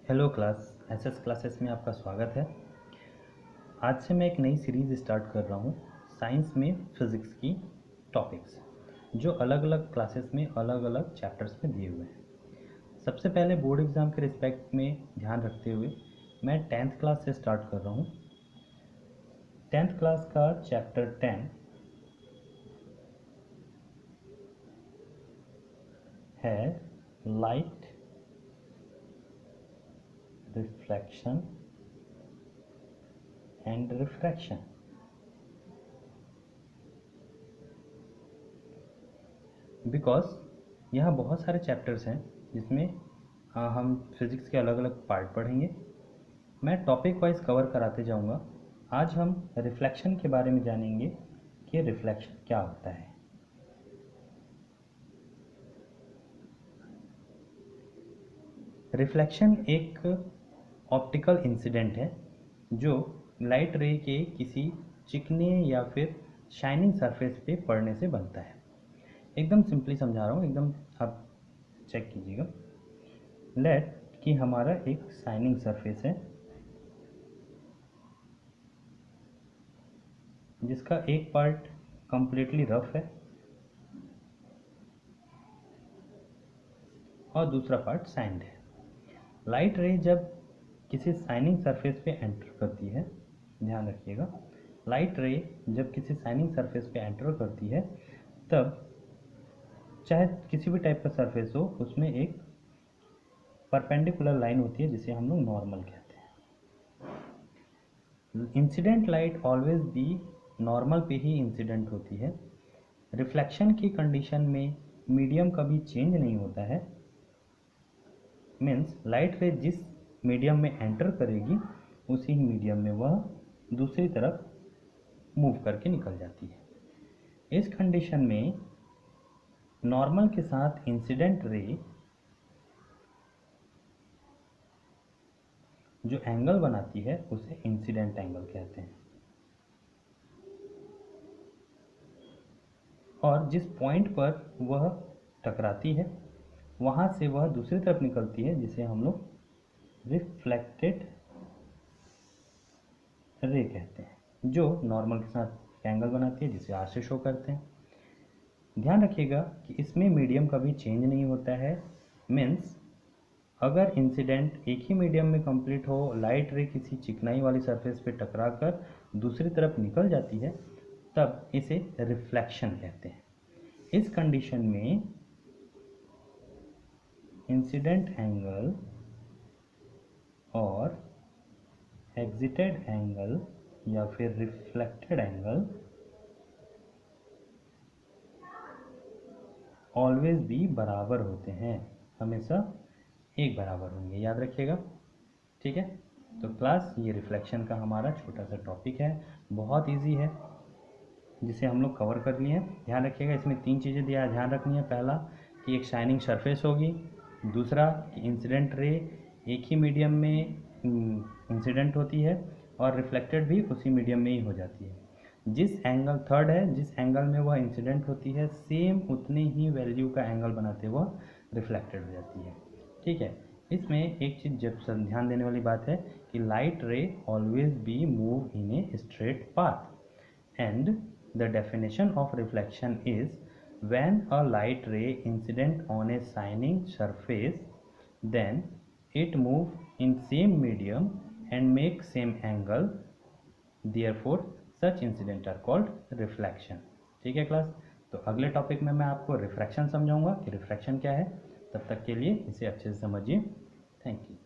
Hello class SS classes में आपका स्वागत है। आज से मैं एक नई सीरीज़ स्टार्ट कर रहा हूँ साइंस में फिज़िक्स की टॉपिक्स, जो अलग अलग क्लासेस में अलग अलग चैप्टर्स में दिए हुए हैं। सबसे पहले बोर्ड एग्ज़ाम के रिस्पेक्ट में ध्यान रखते हुए मैं 10th क्लास से स्टार्ट कर रहा हूँ। 10th क्लास का चैप्टर 10 है light reflection and refraction. Because यहाँ बहुत सारे चैप्टर्स हैं जिसमें हम फिज़िक्स के अलग अलग पार्ट पढ़ेंगे। मैं टॉपिक वाइज कवर कराते जाऊँगा। आज हम रिफ्लेक्शन के बारे में जानेंगे कि रिफ्लेक्शन क्या होता है। रिफ्लेक्शन एक ऑप्टिकल इंसिडेंट है जो लाइट रे के किसी चिकने या फिर शाइनिंग सरफेस पे पड़ने से बनता है। एकदम सिंपली समझा रहा हूँ, एकदम आप चेक कीजिएगा। लेट कि हमारा एक शाइनिंग सरफेस है जिसका एक पार्ट कंप्लीटली रफ है और दूसरा पार्ट सैंड है। लाइट रे जब किसी शाइनिंग सरफेस पे एंटर करती है, ध्यान रखिएगा, लाइट रे जब किसी शाइनिंग सरफेस पे एंटर करती है तब चाहे किसी भी टाइप का सरफेस हो, उसमें एक परपेंडिकुलर लाइन होती है जिसे हम लोग नॉर्मल कहते हैं। इंसिडेंट लाइट ऑलवेज भी नॉर्मल पे ही इंसिडेंट होती है। रिफ्लेक्शन की कंडीशन में मीडियम कभी चेंज नहीं होता है। मीन्स लाइट रे जिस मीडियम में एंटर करेगी उसी ही मीडियम में वह दूसरी तरफ मूव करके निकल जाती है। इस कंडीशन में नॉर्मल के साथ इंसिडेंट रे जो एंगल बनाती है उसे इंसिडेंट एंगल कहते हैं, और जिस पॉइंट पर वह टकराती है वहाँ से वह दूसरी तरफ निकलती है जिसे हम लोग रिफ्लेक्टेड रे कहते हैं, जो नॉर्मल के साथ एंगल बनाती है जिसे आर से शो करते हैं। ध्यान रखिएगा कि इसमें मीडियम कभी चेंज नहीं होता है। मीन्स अगर इंसिडेंट एक ही मीडियम में कंप्लीट हो, लाइट रे किसी चिकनाई वाली सरफेस पे टकरा कर दूसरी तरफ निकल जाती है, तब इसे रिफ्लेक्शन कहते हैं। इस कंडीशन में इंसिडेंट एंगल और एग्जिटेड एंगल या फिर रिफ्लेक्टेड एंगल ऑलवेज भी बराबर होते हैं, हमेशा एक बराबर होंगे, याद रखिएगा। ठीक है, तो क्लास ये रिफ्लेक्शन का हमारा छोटा सा टॉपिक है, बहुत इजी है, जिसे हम लोग कवर कर लिए हैं। ध्यान रखिएगा, इसमें 3 चीज़ें दिया ध्यान रखनी है। पहला कि एक शाइनिंग सरफेस होगी, दूसरा कि इंसिडेंट रे एक ही मीडियम में इंसिडेंट होती है और रिफ्लेक्टेड भी उसी मीडियम में ही हो जाती है। थर्ड है जिस एंगल में वह इंसिडेंट होती है सेम उतने ही वैल्यू का एंगल बनाते वह रिफ्लेक्टेड हो जाती है। ठीक है, इसमें एक चीज़ जब ध्यान देने वाली बात है कि लाइट रे always be move in a straight path and the definition of reflection is when a light ray incident on a shining surface, then it move in same medium and make same angle, therefore such incident are called reflection। ठीक है class, तो अगले topic में मैं आपको refraction समझाऊंगा कि refraction क्या है। तब तक के लिए इसे अच्छे से समझिए। Thank you.